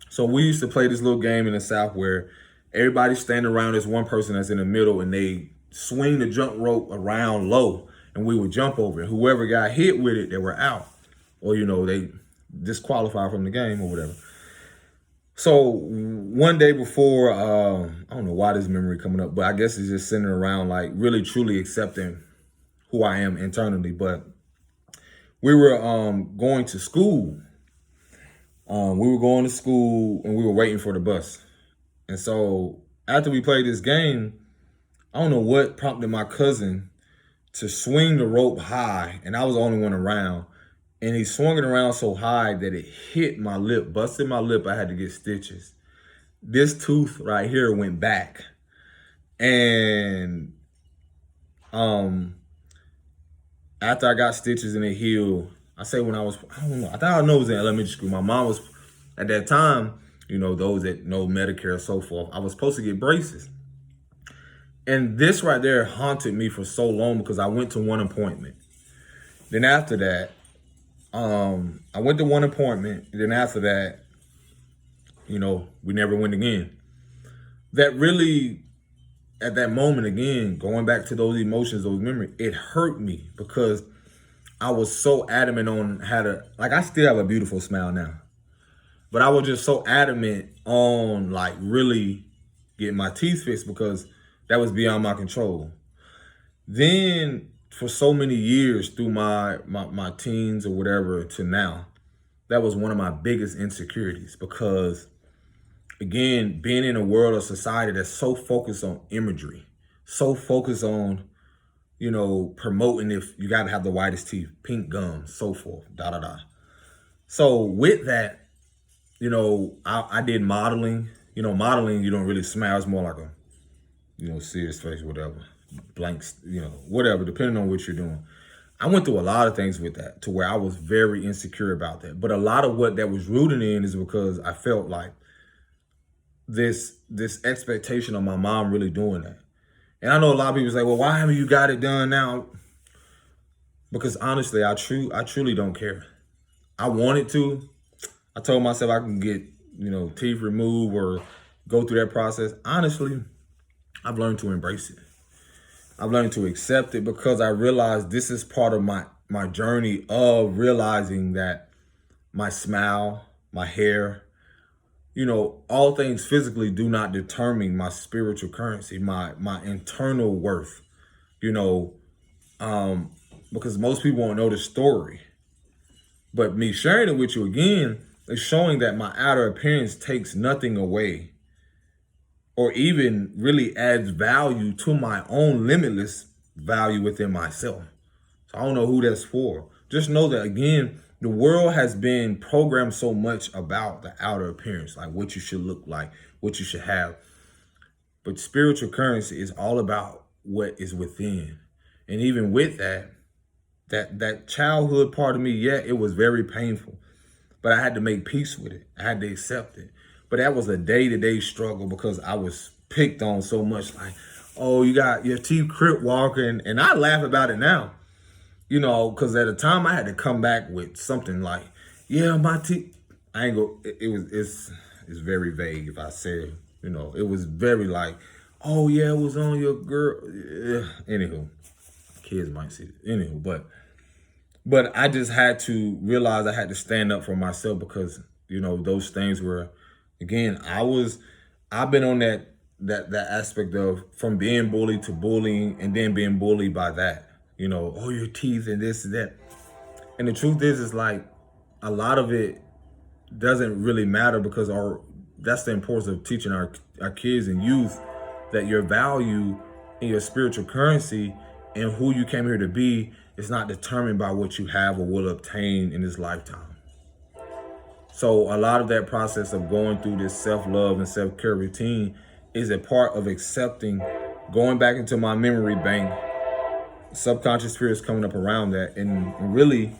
So we used to play this little game in the South where everybody's standing around this one person that's in the middle, and they swing the jump rope around low, and we would jump over it. Whoever got hit with it, they were out. Or, they disqualified from the game or whatever. So one day before, I don't know why this memory coming up, but I guess it's just centered around really truly accepting who I am internally. But we were going to school. And we were waiting for the bus. And so after we played this game, I don't know what prompted my cousin to swing the rope high, and I was the only one around. And he swung it around so high that it hit my lip, busted my lip. I had to get stitches. This tooth right here went back. And after I got stitches and it healed, I don't know, I thought I know it was in elementary school. My mom was, at that time, those that know Medicare and so forth, I was supposed to get braces. And this right there haunted me for so long because I went to one appointment. Then after that, I went to one appointment. And then after that, we never went again. That really, at that moment again, going back to those emotions, those memories, it hurt me because I was so adamant on how to, I still have a beautiful smile now. But I was just so adamant on really getting my teeth fixed because that was beyond my control. Then for so many years through my teens or whatever to now, that was one of my biggest insecurities because again, being in a world of society that's so focused on imagery, so focused on, promoting if you got to have the whitest teeth, pink gums, so forth, da da da. So with that, I did modeling. Modeling, you don't really smile. It's more like a, serious face, whatever, blanks, whatever, depending on what you're doing. I went through a lot of things with that to where I was very insecure about that. But a lot of what that was rooted in is because I felt like this expectation of my mom really doing that. And I know a lot of people say, well, why haven't you got it done now? Because honestly, I truly don't care. I wanted to. I told myself I can get, teeth removed or go through that process. Honestly, I've learned to embrace it. I've learned to accept it because I realized this is part of my journey of realizing that my smile, my hair, all things physically do not determine my spiritual currency, my internal worth, because most people won't know the story. But me sharing it with you again is showing that my outer appearance takes nothing away or even really adds value to my own limitless value within myself. So I don't know who that's for. Just know that, again, the world has been programmed so much about the outer appearance, like what you should look like, what you should have. But spiritual currency is all about what is within. And even with that childhood part of me, yeah, it was very painful. But I had to make peace with it. I had to accept it. But that was a day-to-day struggle because I was picked on so much. Like, oh, you got your teeth crip walking. And I laugh about it now. Because at the time I had to come back with something like, yeah, my teeth. I ain't go. It's very vague if I say, it was very like, oh yeah, it was on your girl. Yeah. Anywho, kids might see it. Anywho, but I just had to realize I had to stand up for myself because those things were, again, I've been on that aspect of from being bullied to bullying and then being bullied by that. Oh, your teeth and this and that. And the truth is like a lot of it doesn't really matter because that's the importance of teaching our kids and youth that your value and your spiritual currency and who you came here to be is not determined by what you have or will obtain in this lifetime. So a lot of that process of going through this self-love and self-care routine is a part of accepting, going back into my memory bank, subconscious spirits coming up around that and really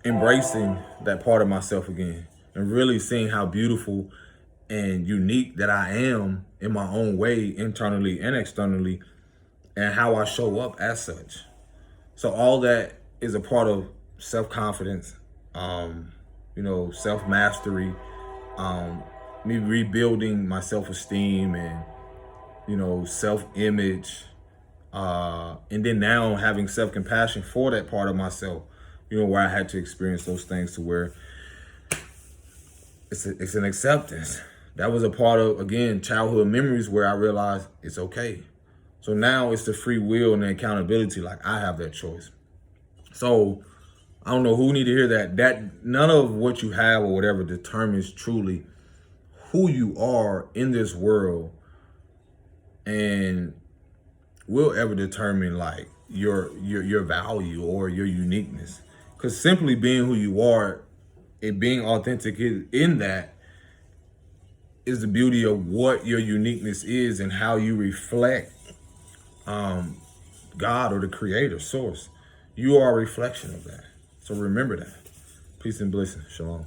embracing that part of myself again and really seeing how beautiful and unique that I am in my own way, internally and externally, and how I show up as such. So all that is a part of self-confidence, self-mastery, me rebuilding my self-esteem and, self-image, and then now having self-compassion for that part of myself, where I had to experience those things to where it's an acceptance. That was a part of, again, childhood memories where I realized it's okay. So now it's the free will and the accountability. Like I have that choice. So I don't know who need to hear that. That none of what you have or whatever determines truly who you are in this world and will ever determine like your value or your uniqueness. Because simply being who you are and being authentic in that is the beauty of what your uniqueness is and how you reflect God or the creator source. You are a reflection of that. So remember that. Peace and blessings. Shalom.